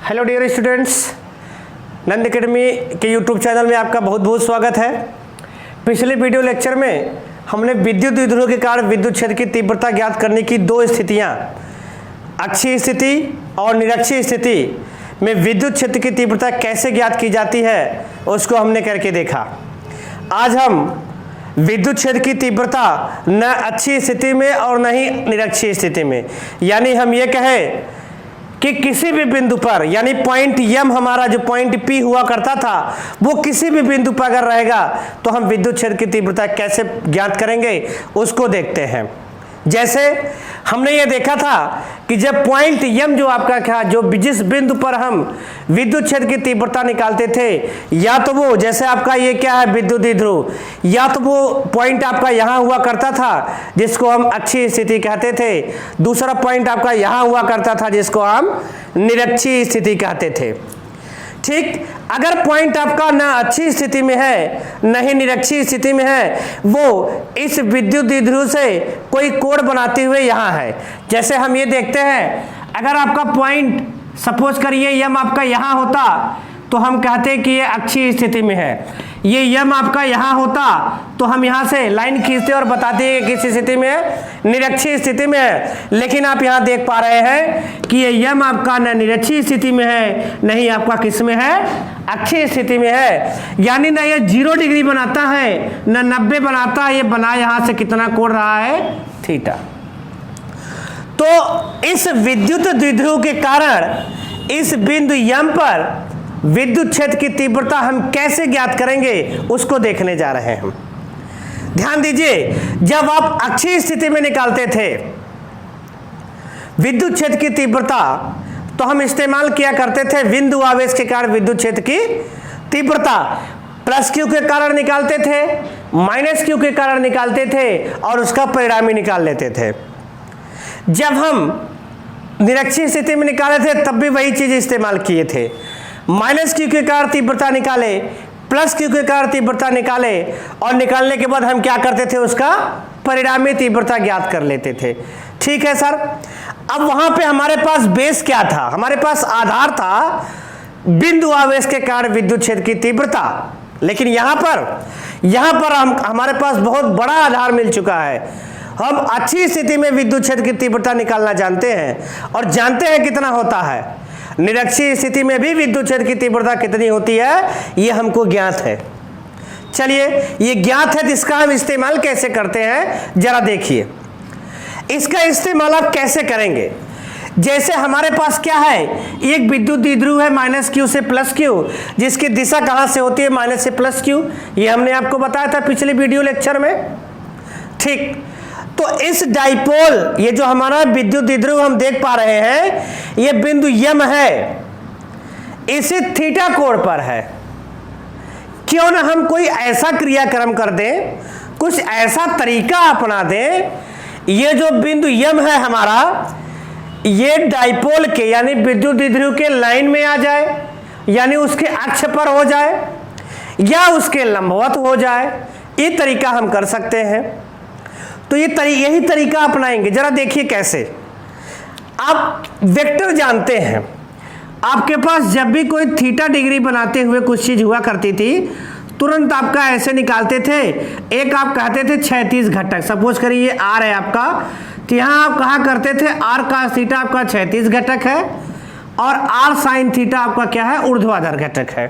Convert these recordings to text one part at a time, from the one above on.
Hello dear students, नंद academy के YouTube channel में आपका बहुत बहुत स्वागत है। पिछले वीडियो लेक्चर में हमने विद्युत द्विध्रुव के कारण विद्युत क्षेत्र की तीव्रता ज्ञात करने की दो स्थितियां, अक्षीय स्थिति और निरक्षीय स्थिति में विद्युत क्षेत्र की तीव्रता कैसे ज्ञात की जाती है उसको हमने करके देखा। आज हम विद्युत क्षेत्र की तीव्रता न अक्षीय स्थिति में और न ही निरक्षीय स्थिति में, यानी हम ये कहें कि किसी भी बिंदु पर, यानी पॉइंट एम हमारा जो पॉइंट पी हुआ करता था वो किसी भी बिंदु पर अगर रहेगा तो हम विद्युत क्षेत्र की तीव्रता कैसे ज्ञात करेंगे उसको देखते हैं। जैसे हमने ये देखा था कि जब पॉइंट एम जो आपका था, जो जिस बिंदु पर हम विद्युत क्षेत्र की तीव्रता निकालते थे, या तो वो जैसे आपका ये क्या है विद्युत द्विध्रुव, या तो वो पॉइंट आपका यहाँ हुआ करता था जिसको हम अक्षीय स्थिति कहते थे, दूसरा पॉइंट आपका यहाँ हुआ करता था जिसको हम निरक्षीय स्थिति कहते थे। ठीक, अगर पॉइंट आपका न अच्छी स्थिति में है न ही निरक्षीय स्थिति में है, वो इस विद्युत द्विध्रुव से कोई कोण बनाते हुए यहाँ है। जैसे हम ये देखते हैं, अगर आपका पॉइंट सपोज करिए यम आपका यहाँ होता तो हम कहते हैं कि ये अक्षीय स्थिति में है। ये यम आपका यहाँ होता तो हम यहाँ से लाइन खींचते और बताते हैं किस स्थिति में है, निरक्षीय स्थिति में है। लेकिन आप यहाँ देख पा रहे हैं कि ये यम आपका न निरक्षीय स्थिति में है नहीं आपका किस में है, अक्षीय स्थिति में है। यानी ना ये 0 डिग्री बनाता है न 90 बनाता है, ये बना यहाँ से कितना कोण रहा है, थीटा। तो इस विद्युत द्विध्रुव के कारण इस बिंदु यम पर विद्युत क्षेत्र की तीव्रता हम कैसे ज्ञात करेंगे उसको देखने जा रहे हैं। ध्यान दीजिए, जब आप अक्षीय स्थिति में निकालते थे विद्युत क्षेत्र की तीव्रता तो हम इस्तेमाल किया करते थे बिंदु आवेश के कारण विद्युत क्षेत्र की तीव्रता। प्लस क्यू के कारण निकालते थे, माइनस क्यू के कारण निकालते थे और उसका परिणामी निकाल लेते थे। जब हम निरक्षीय स्थिति में निकाले थे तब भी वही चीज इस्तेमाल किए थे। माइनस क्यू के कारण तीव्रता निकाले, प्लस क्यू के कारण तीव्रता निकाले और निकालने के बाद हम क्या करते थे, उसका परिणामी तीव्रता ज्ञात कर लेते थे। ठीक है सर। अब वहां पे हमारे पास बेस क्या था, हमारे पास आधार था बिंदु आवेश के कारण विद्युत क्षेत्र की तीव्रता। लेकिन यहां पर हमारे पास बहुत बड़ा आधार मिल चुका है। हम अच्छी स्थिति में विद्युत क्षेत्र की तीव्रता निकालना जानते हैं और जानते हैं कितना होता है। निरक्षीय स्थिति में भी विद्युत क्षेत्र की तीव्रता कितनी होती है ये हमको ज्ञात है। चलिए, ये ज्ञात है तो इसका हम इस्तेमाल कैसे करते हैं जरा देखिए। इसका इस्तेमाल आप कैसे करेंगे, जैसे हमारे पास क्या है, एक विद्युत द्विध्रुव है माइनस क्यू से प्लस क्यू, जिसकी दिशा कहां से होती है, माइनस से प्लस क्यू। ये हमने आपको बताया था पिछले वीडियो लेक्चर में। ठीक, तो इस डाइपोल, ये जो हमारा विद्युत द्विध्रुव हम देख पा रहे हैं, ये बिंदु यम है, इसे थीटा कोण पर है। क्यों ना हम कोई ऐसा क्रियाक्रम कर दें, कुछ ऐसा तरीका अपना दें, ये जो बिंदु यम है हमारा, ये डाइपोल के यानी विद्युत द्विध्रुव के लाइन में आ जाए, यानी उसके अक्ष पर हो जाए या उसके लंबवत हो जाए। ये तरीका हम कर सकते हैं। तो यही तरीका अपनाएंगे। जरा देखिए कैसे। आप वेक्टर जानते हैं, आपके पास जब भी कोई थीटा डिग्री बनाते हुए कुछ चीज हुआ करती थी, तुरंत आपका ऐसे निकालते थे। एक आप कहते थे क्षैतिज घटक, सपोज करिए ये आर है आपका, तो यहां आप कहा करते थे आर cos थीटा आपका क्षैतिज घटक है और आर साइन थीटा आपका क्या है, ऊर्ध्वाधर घटक है।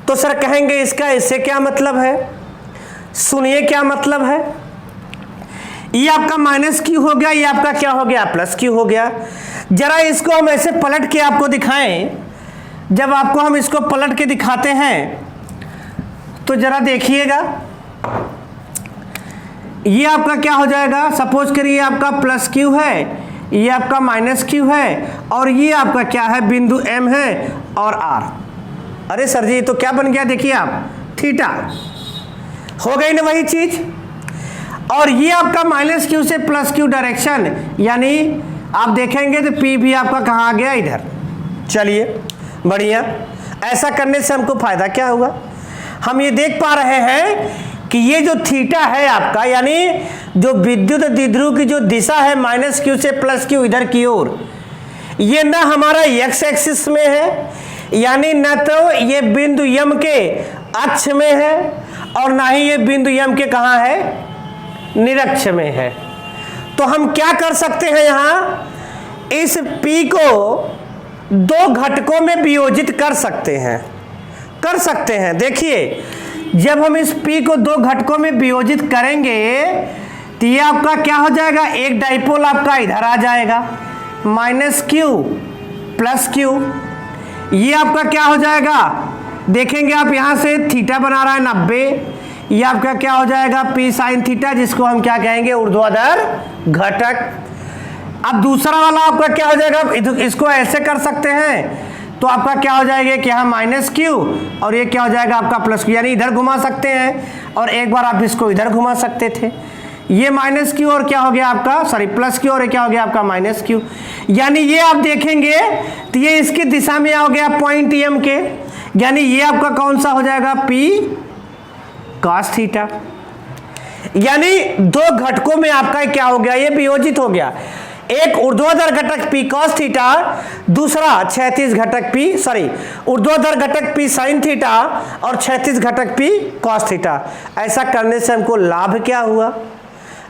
तो सर कहेंगे इसका इससे क्या मतलब है, सुनिए क्या मतलब है। ये आपका माइनस क्यू हो गया, ये आपका क्या हो गया, प्लस क्यू हो गया। जरा इसको हम ऐसे पलट के आपको दिखाएं। जब आपको हम इसको पलट के दिखाते हैं तो जरा देखिएगा, ये आपका क्या हो जाएगा, सपोज करिए आपका प्लस क्यू है, ये आपका माइनस क्यू है और ये आपका क्या है, बिंदु एम है और आर। अरे सर जी, तो क्या बन गया, देखिए आप, थीटा हो गई ना वही चीज। और ये आपका माइनस क्यू से प्लस क्यू डायरेक्शन, यानी आप देखेंगे तो पी भी आपका कहाँ आ गया, इधर। चलिए बढ़िया। ऐसा करने से हमको फायदा क्या होगा, हम ये देख पा रहे हैं कि ये जो थीटा है आपका, यानी जो विद्युत द्विध्रुव की जो दिशा है माइनस क्यू से प्लस क्यू इधर की ओर, ये न हमारा x एक्सिस में है, यानी न तो ये बिंदु m के अक्ष में है और ना ही ये बिंदु m के कहाँ है, निरक्ष में है। तो हम क्या कर सकते हैं, यहां इस P को दो घटकों में वियोजित कर सकते हैं। देखिए, जब हम इस P को दो घटकों में वियोजित करेंगे तो ये आपका क्या हो जाएगा, एक डाइपोल आपका इधर आ जाएगा -q + q। ये आपका क्या हो जाएगा, देखेंगे आप यहां से थीटा बना रहा है 90, ये आपका क्या हो जाएगा P sin थीटा, जिसको हम क्या कहेंगे, ऊर्ध्वाधर घटक। अब दूसरा वाला आपका क्या हो जाएगा, इसको ऐसे कर सकते हैं तो आपका क्या हो जाएगा कि यहाँ -q और ये क्या हो जाएगा आपका +q, यानी इधर घुमा सकते हैं और एक बार आप इसको इधर घुमा सकते थे। ये -q और क्या हो गया आपका, सॉरी +q और ये क्या हो गया आपका -q, यानी ये आप देखेंगे तो ये इसकी दिशा में हो गया पॉइंट m के, यानी ये आपका कौन सा हो जाएगा, P cos थीटा। यानी दो घटकों में आपका क्या हो गया, ये वियोजित हो गया, एक ऊर्ध्वाधर घटक P cos थीटा, दूसरा क्षैतिज घटक ऊर्ध्वाधर घटक P sin थीटा और क्षैतिज घटक P cos थीटा। ऐसा करने से हमको लाभ क्या हुआ,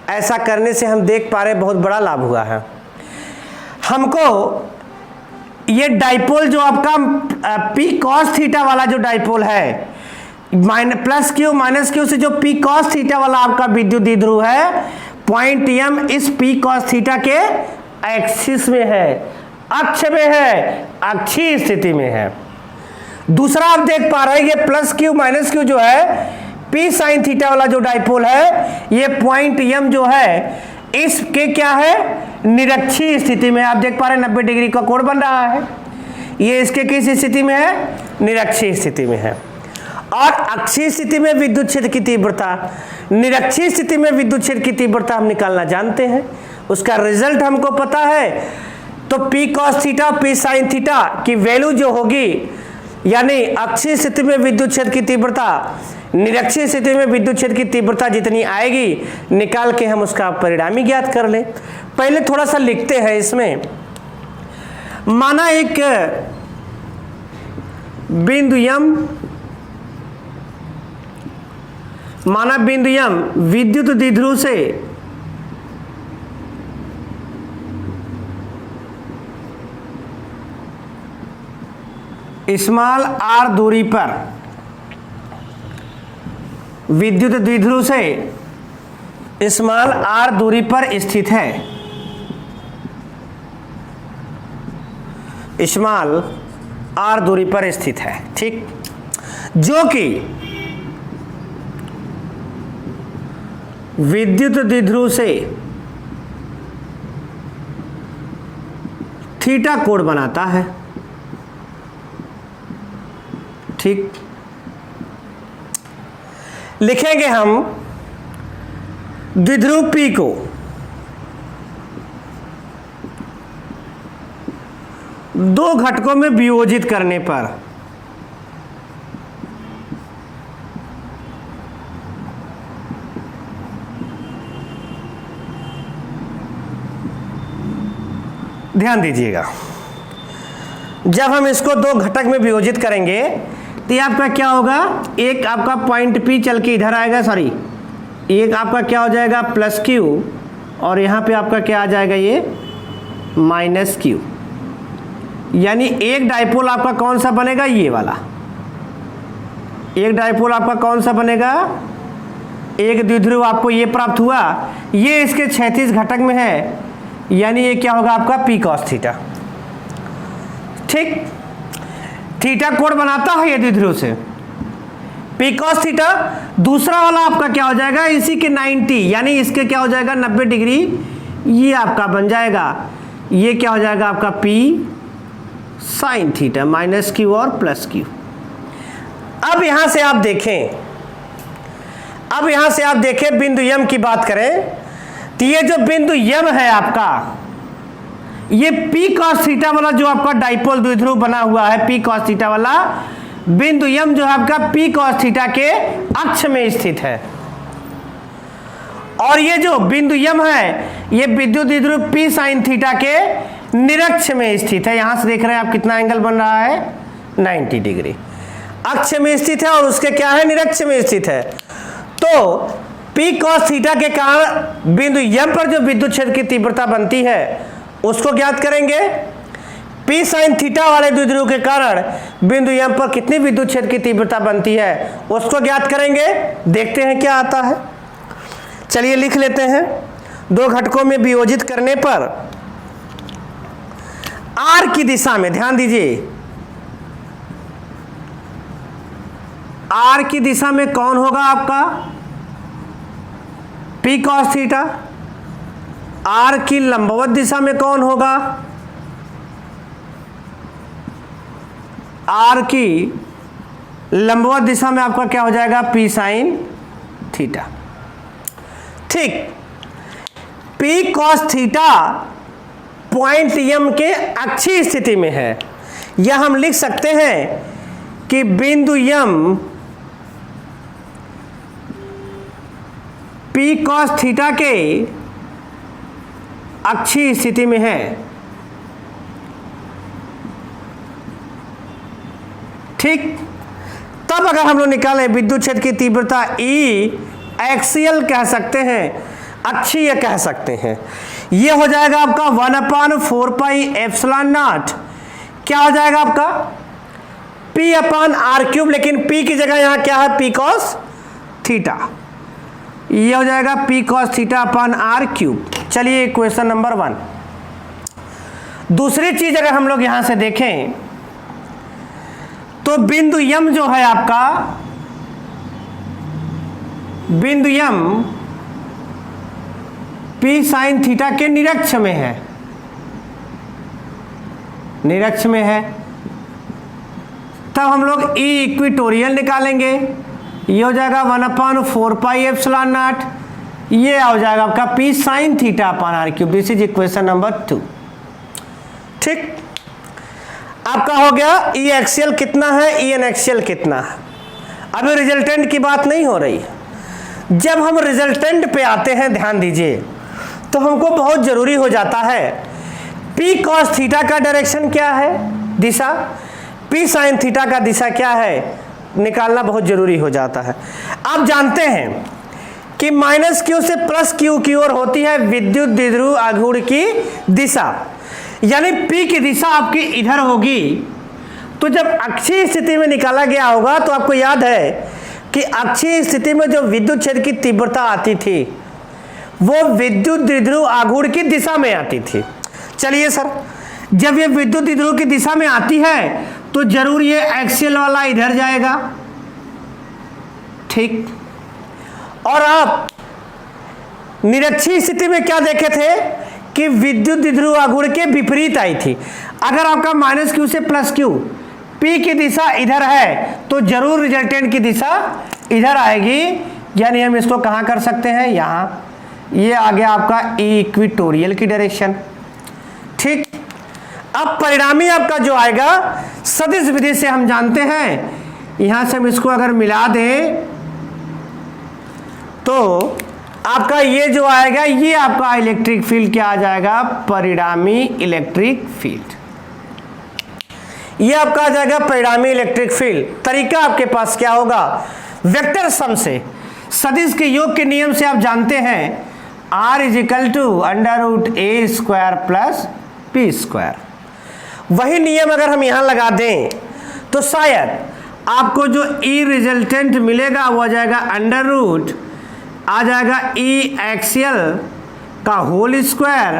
ऐसा करने से हम देख पा रहे बहुत बड़ा लाभ हुआ है हमको। ये डाइपोल जो आपका P cos थीटा वाला जो डाइपोल है, +q से जो P cos थीटा वाला आपका विद्युत द्विध्रुव है, पॉइंट m इस P cos थीटा के एक्सिस में है, अक्ष में है, अक्षीय स्थिति में है। दूसरा आप देख पा रहे हैं ये +q जो है P sin थीटा वाला जो डाइपोल है, ये पॉइंट m जो है इसके क्या है, निरक्षीय स्थिति में। आप देख पा रहे हैं 90 डिग्री का कोण बन रहा है, ये इसके किस स्थिति में है, निरक्षीय स्थिति में है। और अक्षीय स्थिति में विद्युत क्षेत्र की तीव्रता, निरक्षीय स्थिति में विद्युत क्षेत्र की तीव्रता हम निकालना जानते हैं, उसका रिजल्ट हमको पता है। तो P cos theta P sin theta की वैल्यू जो होगी, यानी अक्षीय स्थिति में विद्युत क्षेत्र की तीव्रता, निरक्षीय स्थिति में विद्युत क्षेत्र की तीव्रता जितनी आएगी, निकाल के हम उसका परिणामी ज्ञात कर ले। पहले थोड़ा सा लिखते हैं इसमें। माना एक बिंदु m विद्युत द्विध्रुव से स्मॉल r दूरी पर विद्युत द्विध्रुव से स्मॉल r दूरी पर स्थित है, स्मॉल r दूरी पर स्थित है, ठीक, जो कि विद्युत द्विध्रुव से थीटा कोण बनाता है, ठीक। लिखेंगे हम द्विध्रुव P को दो घटकों में वियोजित करने पर ध्यान दीजिएगा, जब हम इसको दो घटक में वियोजित करेंगे तो ये आपका क्या होगा, एक आपका पॉइंट P चल के इधर आएगा, सॉरी एक आपका क्या हो जाएगा +q और यहाँ पे आपका क्या आ जाएगा, ये -q। यानी एक डाइपोल आपका कौन सा बनेगा, ये वाला एक डाइपोल आपका कौन सा बनेगा, एक द्विध्रुव आपको ये प्राप्त हुआ, ये इसके क्षैतिज घटक में है, यानी ये क्या होगा आपका P cos थीटा, ठीक। थीटा कोण बनाता है ये द्विध्रुव से P cos थीटा। दूसरा वाला आपका क्या हो जाएगा, इसी के 90, यानी इसके क्या हो जाएगा 90 डिग्री, ये आपका बन जाएगा, ये क्या हो जाएगा आपका P sin थीटा -q और +q। अब यहां से आप देखें, बिंदु m की बात करें तो ये जो बिंदु m है आपका, ये P cos थीटा वाला जो आपका डाइपोल द्विध्रुव बना हुआ है, P cos थीटा वाला बिंदु m जो है आपका P cos थीटा के अक्ष में स्थित है। और ये जो बिंदु m है, ये विद्युत द्विध्रुव P sin थीटा के निरक्ष में स्थित है। यहां से देख रहे हैं आप कितना एंगल बन रहा है 90 डिग्री। अक्ष में स्थित है और उसके क्या है निरक्ष में स्थित है। तो P cos थीटा के कारण बिंदु M पर जो विद्युत क्षेत्र की तीव्रता बनती है उसको ज्ञात करेंगे। P sin थीटा वाले द्विध्रुव के कारण बिंदु M पर कितनी विद्युत क्षेत्र की तीव्रता बनती है उसको ज्ञात करेंगे। देखते हैं क्या आता है। चलिए लिख लेते हैं। दो घटकों में वियोजित करने पर R की दिशा में, ध्यान दीजिए, R की दिशा में कौन होगा आपका P cos थीटा। R की लंबवत दिशा में कौन होगा, R की लंबवत दिशा में आपका क्या हो जाएगा P sin थीटा। ठीक, P cos theta point M के अक्षीय स्थिति में है। यह हम लिख सकते हैं कि बिंदु M P cos थीटा के अक्षीय स्थिति में है। ठीक, तब अगर हम लोग निकालें विद्युत क्षेत्र की तीव्रता E एक्सियल कह सकते हैं, अक्षीय कह सकते हैं। यह हो जाएगा आपका 1/4 पाई एप्सिलॉन नॉट, क्या हो जाएगा आपका P/r³, लेकिन P की जगह यहां क्या है P cos थीटा। यह हो जाएगा P cos थीटा/r³। चलिए क्वेश्चन नंबर 1। दूसरी चीज अगर हम लोग यहां से देखें तो बिंदु M जो है आपका, बिंदु M P sin थीटा के निरक्ष में है, निरक्ष में है। तब हम लोग E इक्विटोरियल निकालेंगे। ये हो जाएगा 1/4 पाई एप्सिलॉन नॉट। ये हो जाएगा आपका P sin थीटा/r³। This is equation number 2। ठीक, आपका हो गया E एक्सियल कितना है, E अनएक्सियल कितना है। अभी रिजल्टेंट की बात नहीं हो रही। जब हम रिजल्टेंट पे आते हैं, ध्यान दीजिए, तो हमको बहुत जरूरी हो जाता है P cos थीटा का डायरेक्शन क्या है, दिशा, P sin थीटा का दिशा क्या है, निकालना बहुत जरूरी हो जाता है। आप जानते हैं कि -q से +q की ओर होती है विद्युत द्विध्रुव आघूर्ण की दिशा, यानी P की दिशा आपकी इधर होगी। तो जब अक्षीय स्थिति में निकाला गया होगा तो आपको याद है कि अक्षीय स्थिति में जो विद्युत क्षेत्र की तीव्रता आती थी वो विद्युत द्विध्रुव आघूर्ण की दिशा में आती थी। चलिए सर, जब ये विद्युत द्विध्रुव की दिशा में आती है तो जरूर ये एक्सियल वाला इधर जाएगा। ठीक, और आप निरक्षीय स्थिति में क्या देखे थे कि विद्युत द्विध्रुव आघूर्ण के विपरीत आई थी। अगर आपका -q से +q, P की दिशा इधर है तो जरूर रिजल्टेंट की दिशा इधर आएगी, यानी हम इसको कहां कर सकते हैं, यहां। ये आ गया आपका E इक्विटोरियल की डायरेक्शन। ठीक, अब परिणामी आपका जो आएगा सदिश विधि से हम जानते हैं, यहां से हम इसको अगर मिला दें तो आपका ये जो आएगा ये आपका इलेक्ट्रिक फील्ड क्या आ जाएगा, परिणामी इलेक्ट्रिक फील्ड। ये आपका आ जाएगा परिणामी इलेक्ट्रिक फील्ड। तरीका आपके पास क्या होगा, वेक्टर सम से, सदिश के योग के नियम से आप जानते हैं R = √a² + p²। वही नियम अगर हम यहां लगा दें तो शायद आपको जो E रिजल्टेंट मिलेगा वो आ जाएगा √ आ जाएगा E एक्सियल का होल स्क्वायर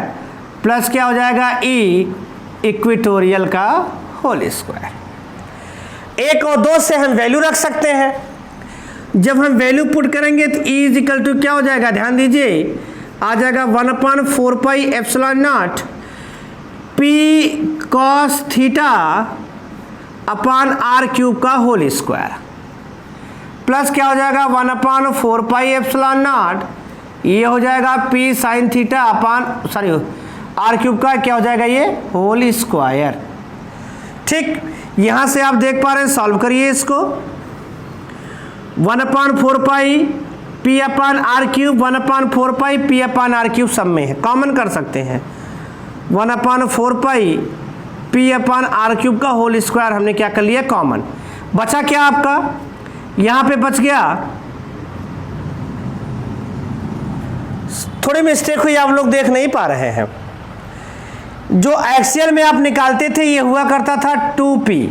प्लस क्या हो जाएगा E इक्विटोरियल का होल स्क्वायर। 1 और 2 से हम वैल्यू रख सकते हैं। जब हम वैल्यू पुट करेंगे तो E = क्या हो जाएगा, ध्यान दीजिए, आ जाएगा 1/4 pi epsilon not P cos थीटा/r³ का होल स्क्वायर प्लस क्या हो जाएगा 1/4 पाई एप्सिलॉन नॉट, ये हो जाएगा P sin r³ का क्या हो जाएगा, ये होल स्क्वायर। ठीक, यहां से आप देख पा रहे हैं, सॉल्व करिए इसको। 1/4 पाई P/r³, 1/4 पाई P/r³ सब में है, कॉमन कर सकते हैं 1/4 p/r³ का होल स्क्वायर हमने क्या कर लिया कॉमन। बचा क्या आपका, यहां पे बच गया, थोड़ी मिस्टेक हुई, आप लोग देख नहीं पा रहे हैं। जो एक्सियल में आप निकालते थे ये हुआ करता था 2p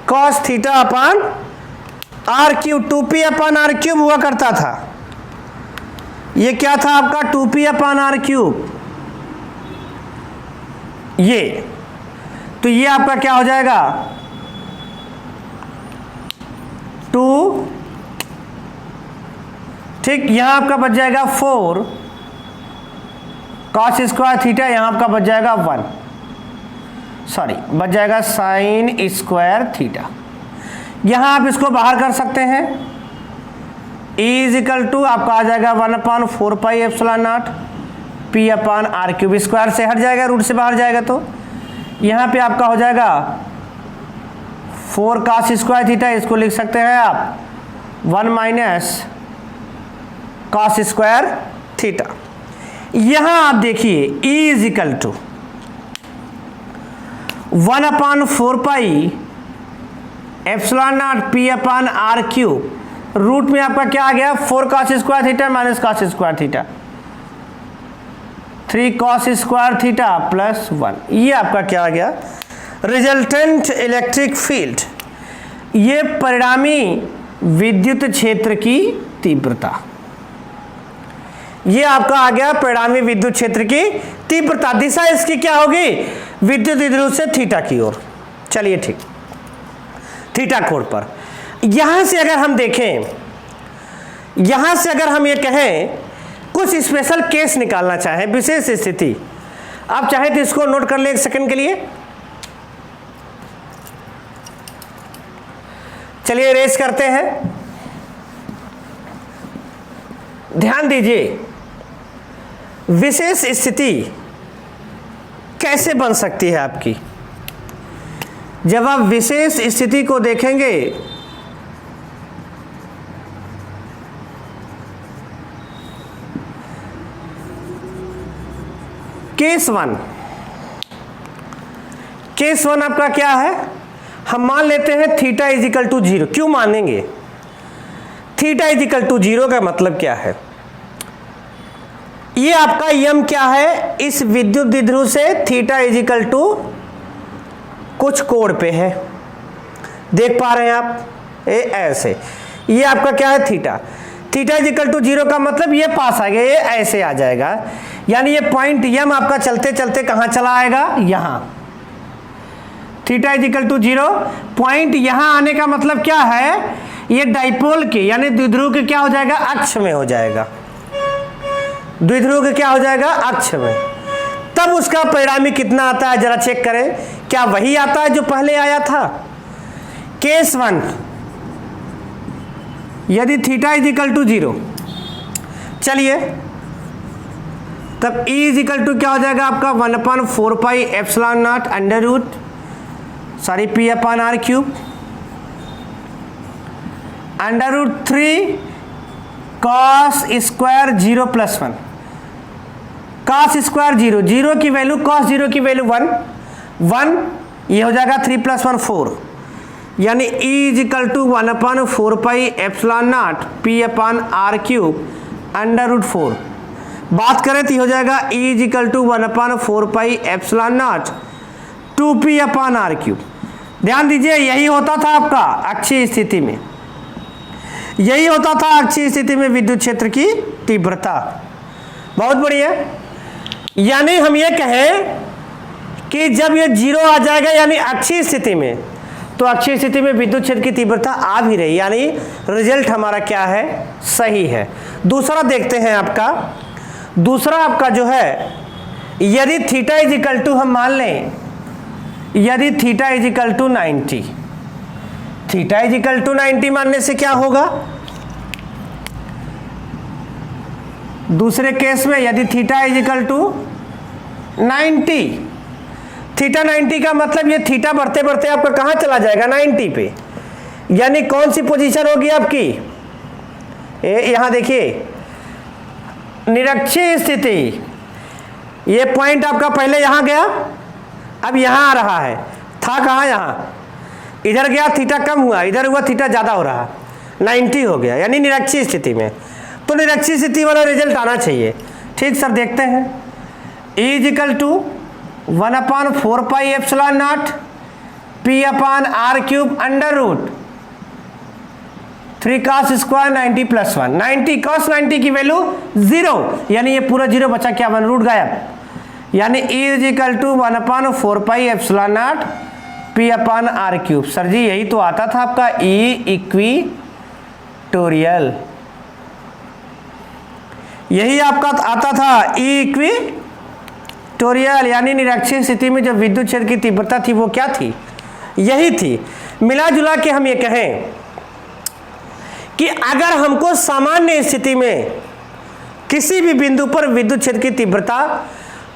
cos θ/r³, 2p/r³ हुआ करता था। ये क्या था आपका 2p/r³, ये तो ये आपका क्या हो जाएगा 2, ठीक। यहां आपका बच जाएगा 4 cos स्क्वायर थीटा, यहां आपका बच जाएगा 1, सॉरी बच जाएगा साइन स्क्वायर थीटा। यहां आप इसको बाहर कर सकते हैं, E = आपका आ जाएगा 1/4πε0 p/r³, स्क्वायर से हट जाएगा, रूट से बाहर जाएगा, तो यहां पे आपका हो जाएगा 4 cos स्क्वायर थीटा, इसको लिख सकते हैं आप 1 - cos स्क्वायर थीटा। यहां आप देखिए E = 1/4πε0 p/r³, रूट में आपका क्या आ गया 4 cos square theta minus cos square theta, 3 cos square theta plus 1, ये आपका क्या आ गया रिजल्टेंट इलेक्ट्रिक फील्ड, ये परिणामी विद्युत क्षेत्र की तीव्रता, ये आपका आ गया परिणामी विद्युत क्षेत्र की तीव्रता। दिशा इसकी क्या होगी विद्युत द्विध्रुव से थीटा की ओर। चलिए ठीक, थीटा कोण पर यहां से अगर हम देखें, यहां से अगर हम ये कहें कुछ स्पेशल केस निकालना चाहें, विशेष स्थिति, आप चाहे तो इसको नोट कर ले एक सेकंड के लिए। चलिए रेस करते हैं, ध्यान दीजिए विशेष स्थिति कैसे बन सकती है आपकी। जब आप विशेष स्थिति को देखेंगे केस 1 आपका क्या है, हम मान लेते हैं थीटा = 0। क्यों मानेंगे, थीटा = 0 का मतलब क्या है, ये आपका यम क्या है, इस विद्युत द्विध्रुव से थीटा = कुछ कोण पे है, देख पा रहे हैं आप, ऐसे, ये आपका क्या है थीटा = 0 का मतलब ये पास आ गया, ये ऐसे आ जाएगा, यानी ये पॉइंट यम आपका चलते चलते कहां चला आएगा, यहां। थीटा = 0, पॉइंट यहां आने का मतलब क्या है, ये डाइपोल के यानी द्विध्रुव के क्या हो जाएगा, अक्ष में हो जाएगा, द्विध्रुव के क्या हो जाएगा, अक्ष में। तब उसका परिणामी कितना आता है जरा चेक करें, क्या वही आता है जो पहले आया था। केस 1 यदि थीटा = 0, चलिए तब E = क्या हो जाएगा आपका 1/4πε0 p/r³ √3 cos square 0 + 1, cos square 0, 0 की वैल्यू cos 0 की वैल्यू 1, ये हो जाएगा 3 + 1 4, यानी E = 1/4πε0 p/r³ √4। बात करें तो हो जाएगा E = 1/4πε0 2p/r³। ध्यान दीजिए यही होता था आपका अक्षीय स्थिति में, यही होता था अक्षीय स्थिति में विद्युत क्षेत्र की तीव्रता। बहुत बढ़िया, यानी हम ये कहें कि जब ये 0 आ जाएगा यानी अक्षीय स्थिति में, तो अक्षीय स्थिति में विद्युत क्षेत्र की तीव्रता आ भी रही, यानी रिजल्ट हमारा क्या है, सही है। दूसरा देखते हैं आपका, दूसरा आपका जो है, यदि थीटा = हम मान लें, यदि थीटा = 90, थीटा = 90 मानने से क्या होगा, दूसरे केस में यदि थीटा = 90, थीटा 90 का मतलब ये थीटा बढ़ते बढ़ते आपका कहां चला जाएगा 90 पे, यानी कौन सी पोजीशन होगी आपकी, यहां देखिए निरक्षीय स्थिति, ये पॉइंट आपका पहले यहां गया, अब यहां आ रहा है, था कहां यहां, इधर गया थीटा कम हुआ, इधर हुआ थीटा ज्यादा हो रहा, 90 हो गया, यानी निरक्षीय स्थिति में। तो निरक्षीय स्थिति वाला रिजल्ट आना चाहिए। ठीक सर, देखते हैं। E = 1/4πε0 p/r³ √ 3 cos square 90 + 1, 90 cos 90 की वैल्यू 0, यानी ये पूरा 0 बचा, क्या 1 रूट गायब, यानी E = 1/4πε0 p/r³। सर जी यही तो आता था आपका E इक्विटोरियल, यही आपका आता था E इक्विटोरियल, यानी निरक्षीय स्थिति में जो विद्युत क्षेत्र की तीव्रता थी वो क्या थी, यही थी। मिला जुला के हम ये कहें कि अगर हमको सामान्य स्थिति में किसी भी बिंदु पर विद्युत क्षेत्र की तीव्रता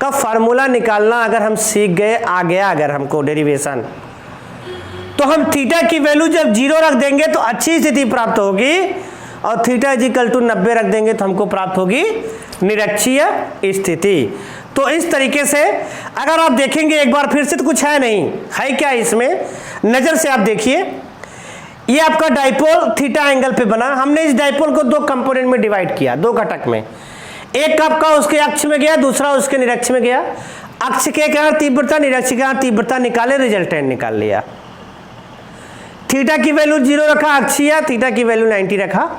का फार्मूला निकालना अगर हम सीख गए, आ गया अगर हमको डेरिवेशन, तो हम थीटा की वैल्यू जब 0 रख देंगे तो अच्छी स्थिति प्राप्त होगी, और थीटा = 90 रख देंगे तो हमको प्राप्त होगी निरक्षीय स्थिति। तो इस तरीके से अगर आप देखेंगे एक बार फिर से, तो कुछ है नहीं, है क्या इसमें, नजर से आप देखिए, ये आपका डाइपोल थीटा एंगल पे बना, हमने इस डाइपोल को 2 कंपोनेंट में डिवाइड किया, 2 घटक में, एक आपका उसके अक्ष में गया, दूसरा उसके निरक्ष में गया। अक्ष के कारण तीव्रता, निरक्ष के कारण तीव्रता निकाले, रिजल्टेंट निकाल लिया। थीटा की वैल्यू 0 रखा अक्षीय, थीटा की वैल्यू 90 रखा,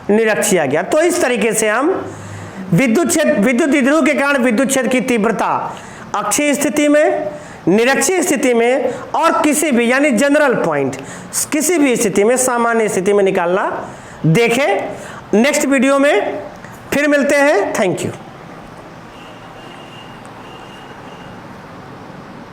निरक्षीय आ गया। तो इस तरीके से हम विद्युत द्विध्रुव के कारण विद्युत क्षेत्र की तीव्रता अक्षीय स्थिति में, निरक्षीय स्थिति में, और किसी भी यानी जनरल पॉइंट किसी भी स्थिति में, सामान्य स्थिति में निकालना देखें। नेक्स्ट वीडियो में फिर मिलते हैं। Thank you.